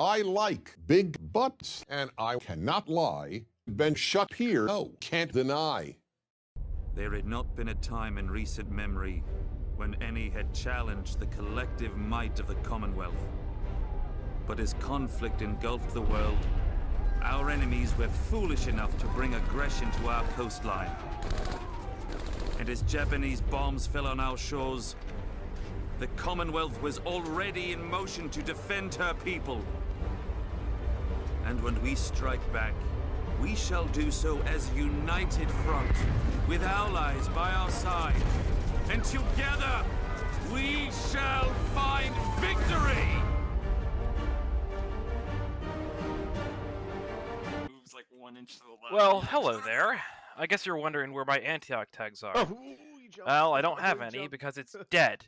I like big butts, and I cannot lie. Been shut here, no, can't deny. There had not been a time in recent memory when any had challenged the collective might of the Commonwealth. But as conflict engulfed the world, our enemies were foolish enough to bring aggression to our coastline. And as Japanese bombs fell on our shores, the Commonwealth was already in motion to defend her people. And when we strike back, we shall do so as a united front, with allies by our side. And together, we shall find victory! Moves like 1 inch to the left. Well, hello there. I guess you're wondering where my Antioch tags are. Well, I don't have any because it's dead.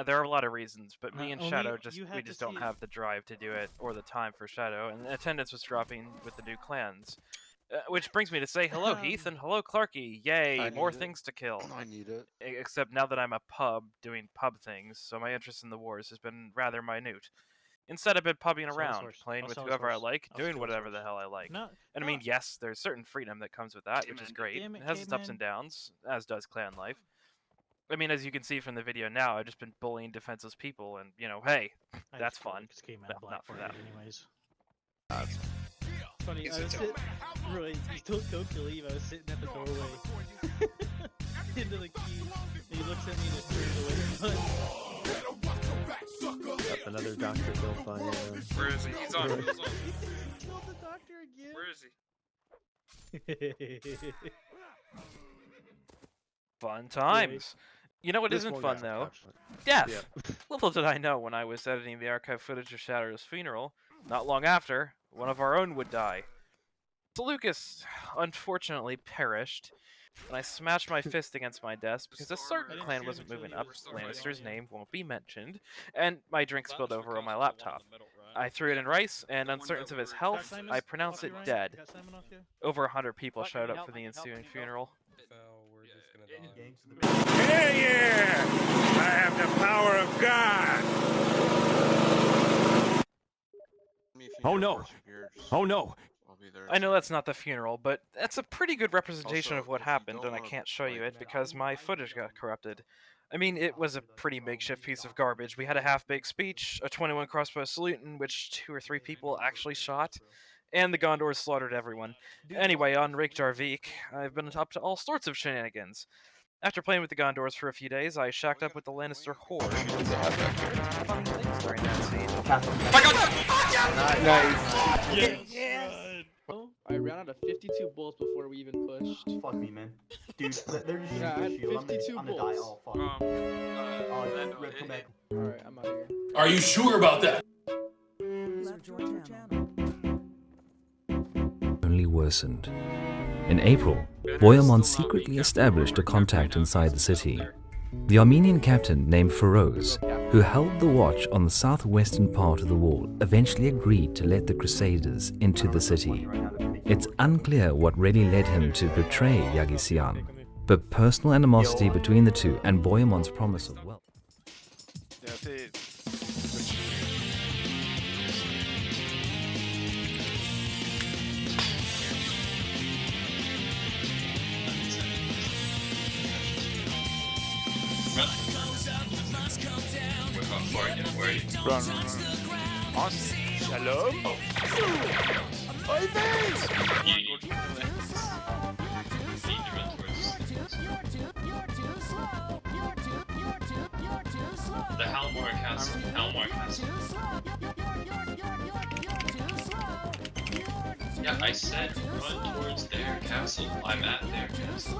There are a lot of reasons, but me and Shadow we just don't have the drive to do it or the time for Shadow, and attendance was dropping with the new clans. Which brings me to say hello, Heath, and hello, Clarky. Yay, more things to kill. I need it. Except now that I'm a pub doing pub things, so my interest in the wars has been rather minute. Instead, I've been pubbing around, playing with whoever I like, doing whatever the hell I like. And I mean, yes, there's certain freedom that comes with that, which is great. It has its ups and downs, as does clan life. I mean, as you can see from the video now, I've just been bullying defenseless people, and, you know, hey, that's fun. Well, not for that. Anyways. Funny, I was sitting, Roy, don't believe I was sitting at the doorway into the queue, and he looks at me and just turns away. Yep, another doctor built by Where is he? He's on. He's on. He killed the doctor again. Where is he? Fun times. You know what isn't fun, though? Death! Yep. Little did I know when I was editing the archive footage of Shadow's funeral, not long after, one of our own would die. So Lucas, unfortunately, perished, and I smashed my fist against my desk because a certain clan wasn't moving up, Lannister's name won't be mentioned, and my drink spilled over on my laptop. I threw it in rice, and uncertain of his health, I pronounced it dead. Over 100 people showed up for the ensuing funeral. Yeah! I have the power of God! Oh no! Oh no! I know that's not the funeral, but that's a pretty good representation of what happened, and I can't show you it because my footage got corrupted. I mean, it was a pretty makeshift piece of garbage. We had a half-baked speech, a 21 crossbow salute in which 2 or 3 people actually shot, and the Gondors slaughtered everyone. Anyway, on Reykjavik, I've been up to all sorts of shenanigans. After playing with the Gondors for a few days, I shacked up with the Lannister horde. Fun things during that scene. Nice. Yes. I ran out of 52 bullets before we even pushed. Fuck me, man. Dude, they're just using Yeah, I had shield. 52 I'm gonna die. bullets. Oh, fuck. Rip, come back. Alright, I'm out of here. Are you sure about that? Only worsened. In April, Boyamon secretly established a contact inside the city. The Armenian captain named Feroz, who held the watch on the southwestern part of the wall, eventually agreed to let the Crusaders into the city. It's unclear what really led him to betray Yagisian, but personal animosity between the two and Boyamon's promise of wealth. Run. On. Shalom. Oi, base! The Halmore Castle. Yeah, I said run towards their castle. I'm at their castle.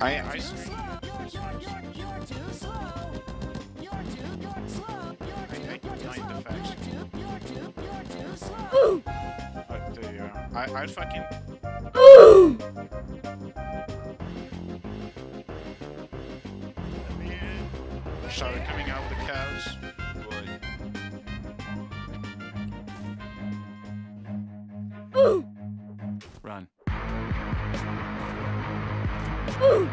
I see. I fucking. Started coming out with the cows. Run. Oh!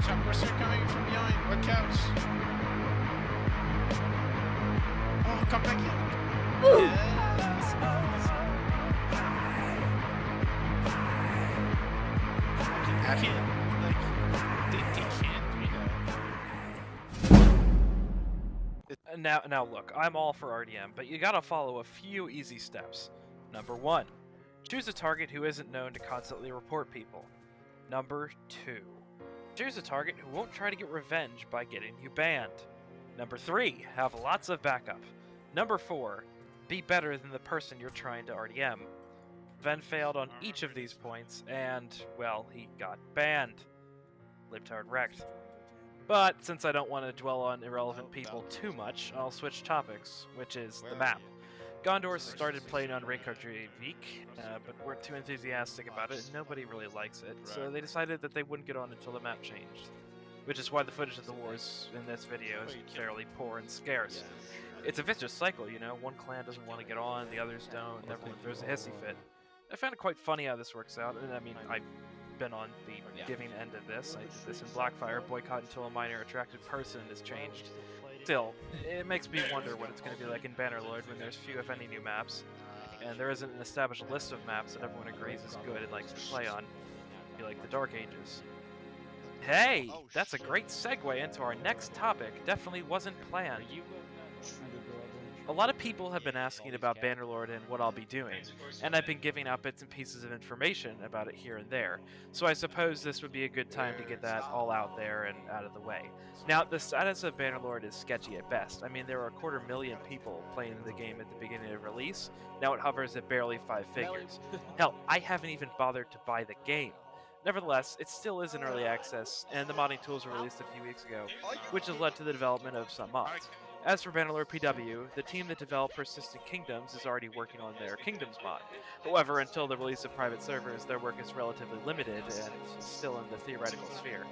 Chakras are coming from behind. What cows? come back in. I can't, like, they can't do that. Now look, I'm all for RDM, but you gotta follow a few easy steps. Number 1, choose a target who isn't known to constantly report people. Number 2, choose a target who won't try to get revenge by getting you banned. Number 3, have lots of backup. Number 4, be better than the person you're trying to RDM. Ven failed on each of these points, and, well, he got banned. Libtard wrecked. But since I don't want to dwell on irrelevant people too much, I'll switch topics, which is the map. Gondor started playing on Reykjavik, but weren't too enthusiastic about it, and nobody really likes it, so they decided that they wouldn't get on until the map changed. Which is why the footage of the wars in this video is fairly poor and scarce. It's a vicious cycle, you know, one clan doesn't want to get on, the others don't, and everyone throws a hissy fit. I found it quite funny how this works out, and I mean, I've been on the giving end of this. I did this in Blackfire, boycott until a minor attracted person is changed. Still, it makes me wonder what it's going to be like in Bannerlord when there's few if any new maps, and there isn't an established list of maps that everyone agrees is good and likes to play on. Be like the Dark Ages. Hey, that's a great segue into our next topic. Definitely wasn't planned. A lot of people have been asking about Bannerlord and what I'll be doing, and I've been giving out bits and pieces of information about it here and there, so I suppose this would be a good time to get that all out there and out of the way. Now, the status of Bannerlord is sketchy at best. I mean, there were 250,000 people playing the game at the beginning of release. Now it hovers at barely 5 figures. Hell, I haven't even bothered to buy the game. Nevertheless, it still is in early access, and the modding tools were released a few weeks ago, which has led to the development of some mods. As for Bannerlord PW, the team that developed Persistent Kingdoms is already working on their Kingdoms mod. However, until the release of private servers, their work is relatively limited and still in the theoretical sphere.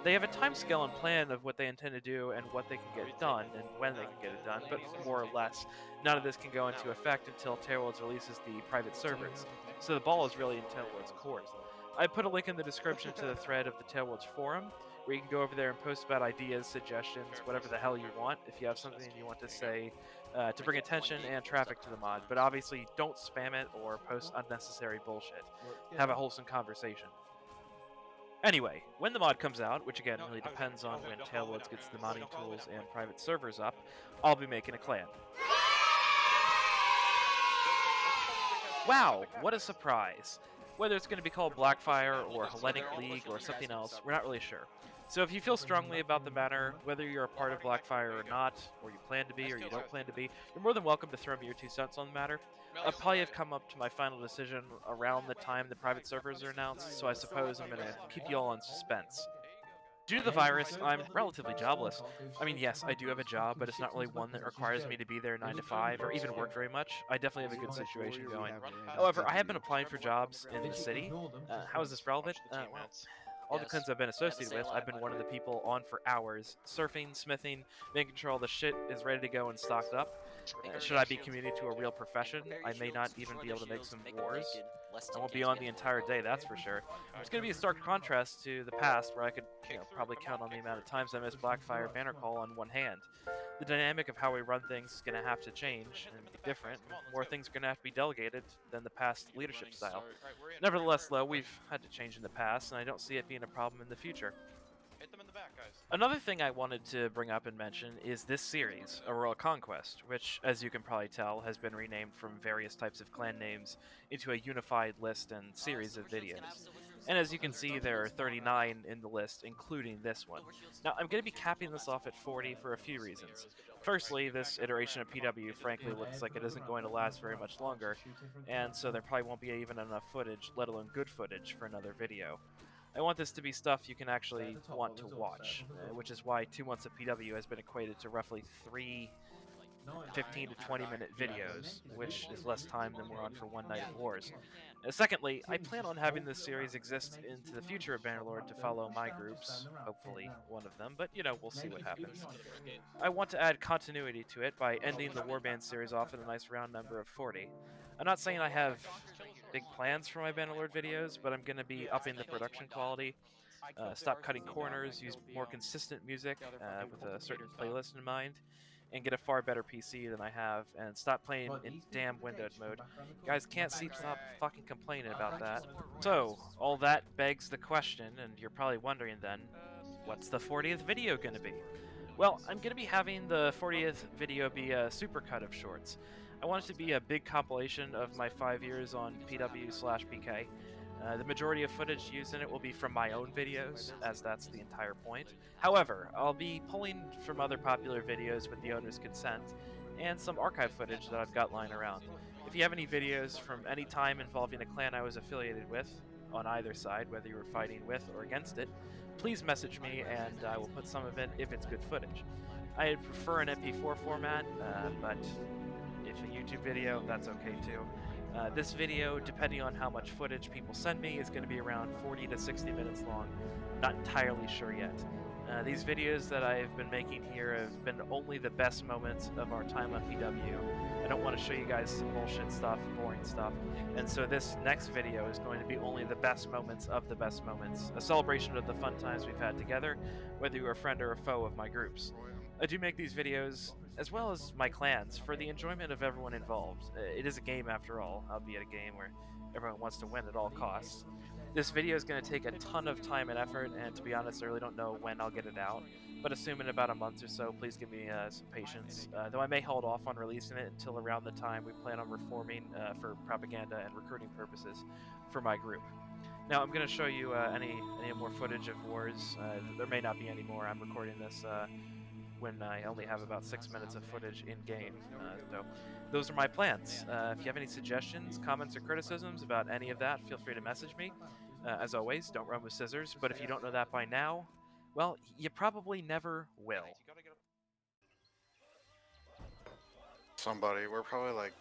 They have a timescale and plan of what they intend to do and what they can get done and when they can get it done, but more or less, none of this can go into effect until Tailworlds releases the private servers, so the ball is really in Tailworlds' court. I put a link in the description to the thread of the Tailworlds forum, where you can go over there and post about ideas, suggestions, whatever the hell you want, if you have something you want to say to bring attention and traffic to the mod. But obviously, don't spam it or post unnecessary bullshit. Have a wholesome conversation. Anyway, when the mod comes out, which again really depends on when Tailworlds gets the modding tools and private servers up, I'll be making a clan. Wow, what a surprise! Whether it's going to be called Blackfire or Hellenic League or something else, we're not really sure. So if you feel strongly about the matter, whether you're a part of Blackfire or not, or you plan to be or you don't plan to be, you're more than welcome to throw me your 2 cents on the matter. I'll probably have come up to my final decision around the time the private servers are announced, so I suppose I'm going to keep you all in suspense. Due to the virus, I'm relatively jobless. I mean, yes, I do have a job, but it's not really one that requires me to be there 9 to 5 or even work very much. I definitely have a good situation going. However, I have been applying for jobs in the city. How is this relevant? Well, all the clans I've been associated with, I've been one of the people on for hours, surfing, smithing, making sure all the shit is ready to go and stocked up. Should I be commuting to a real profession, I may not even be able to make some wars. I won't be on the entire day, that's for sure. It's going to be a stark contrast to the past, where I could probably count on the amount of times I missed Blackfire Banner Call on one hand. The dynamic of how we run things is going to have to change and be different. More things are going to have to be delegated than the past leadership style. Nevertheless, though, we've had to change in the past, and I don't see it being a problem in the future. Hit them in the back, guys. Another thing I wanted to bring up and mention is this series, A Royal Conquest, which, as you can probably tell, has been renamed from various types of clan names into a unified list and series of videos. And as you can see, there are 39 in the list, including this one. Now, I'm going to be capping this off at 40 for a few reasons. Firstly, this iteration of PW frankly looks like it isn't going to last very much longer, and so there probably won't be even enough footage, let alone good footage, for another video. I want this to be stuff you can actually want to watch, which is why 2 months of PW has been equated to roughly 3 15 to 20 minute videos, which is less time than we're on for one night of wars. Secondly, I plan on having this series exist into the future of Bannerlord to follow my groups, hopefully one of them, but we'll see what happens. I want to add continuity to it by ending the Warband series off at a nice round number of 40. I'm not saying I have big plans for my Bannerlord videos, but I'm going to be upping the production quality, stop cutting corners, use more consistent music with a certain playlist in mind, and get a far better PC than I have, and stop playing in damn windowed mode. You guys can't stop fucking complaining about that. So, all that begs the question, and you're probably wondering then, what's the 40th video gonna be? Well, I'm gonna be having the 40th video be a supercut of shorts. I want it to be a big compilation of my 5 years on PW/PK. The majority of footage used in it will be from my own videos, as that's the entire point. However, I'll be pulling from other popular videos with the owner's consent, and some archive footage that I've got lying around. If you have any videos from any time involving a clan I was affiliated with, on either side, whether you were fighting with or against it, please message me and I will put some of it if it's good footage. I prefer an MP4 format, but if a YouTube video, that's okay too. This video, depending on how much footage people send me, is going to be around 40 to 60 minutes long. Not entirely sure yet. These videos that I've been making here have been only the best moments of our time on PW. I don't want to show you guys some bullshit stuff, boring stuff, and so this next video is going to be only the best moments of the best moments, a celebration of the fun times we've had together, whether you're a friend or a foe of my groups. I do make these videos, as well as my clans, for the enjoyment of everyone involved. It is a game after all, albeit a game where everyone wants to win at all costs. This video is going to take a ton of time and effort, and to be honest, I really don't know when I'll get it out, but assuming about a month or so, please give me some patience, though I may hold off on releasing it until around the time we plan on reforming for propaganda and recruiting purposes for my group. Now, I'm going to show you any more footage of wars. There may not be any more. I'm recording this when I only have about 6 minutes of footage in-game, so those are my plans. If you have any suggestions, comments, or criticisms about any of that, feel free to message me. As always, don't run with scissors, but if you don't know that by now, well, you probably never will. Somebody, we're probably like,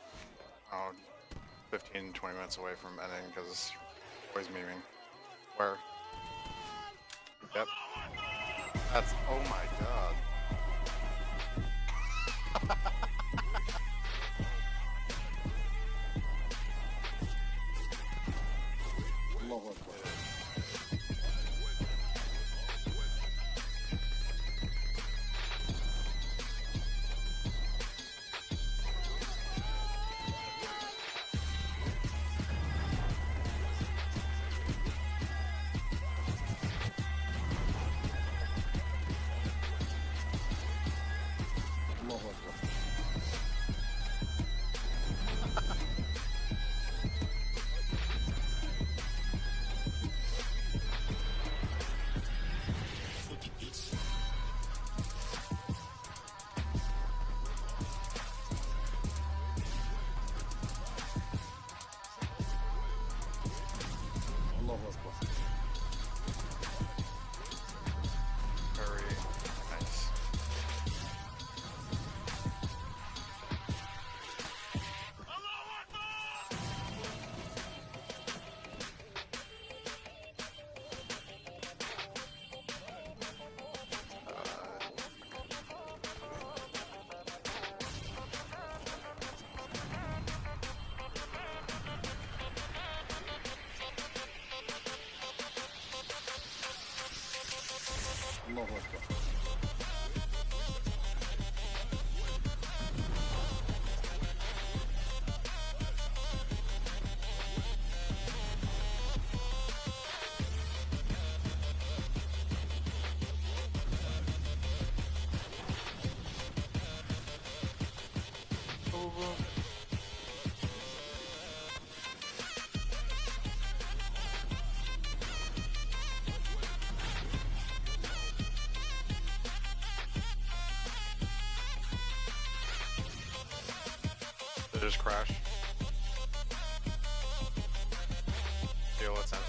15, 20 minutes away from ending because it's always memeing. Where? Yep. That's, oh my god. Very nice. Did it just crash? Yeah, let's end.